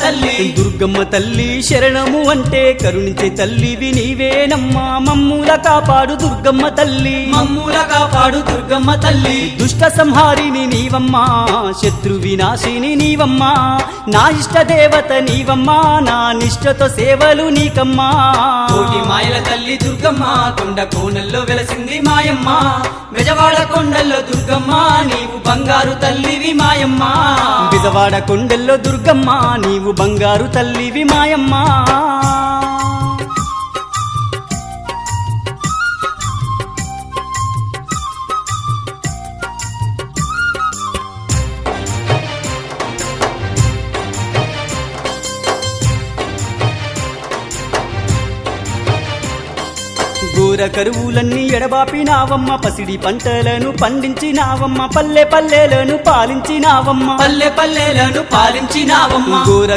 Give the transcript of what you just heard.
తల్లి దుర్గమ్మ తల్లి శరణము అంటే కరుణించే తల్లివి నీవేనమ్మా మమ్ముల కాపాడు దుర్గమ్మ తల్లి మమ్ముల కాపాడు దుర్గమ్మ తల్లి దుష్ట సంహారిని నీవమ్మా శత్రు వినాశిని నీవమ్మా నా ఇష్ట దేవత నీవమ్మా నా నిష్టతో సేవలు నీకమ్మా కోటి మాయల తల్లి దుర్గమ్మ కొండ కోనల్లో వెలసింది మాయమ్మ బెజవాడ కొండల్లో దుర్గమ్మ నీవు బంగారు తల్లివి మాయమ్మ బిజవాడ కొండల్లో దుర్గమ్మ నీవు బంగారు తల్లివి మాయమ్మా ఘోర కరువులన్నీ ఎడబాపినావమ్మ పసిడి పంటలను పండించినావమ్మ పల్లె పల్లెలను పాలించినావమ్మ పల్లె పల్లెలను పాలించినావమ్మ ఘోర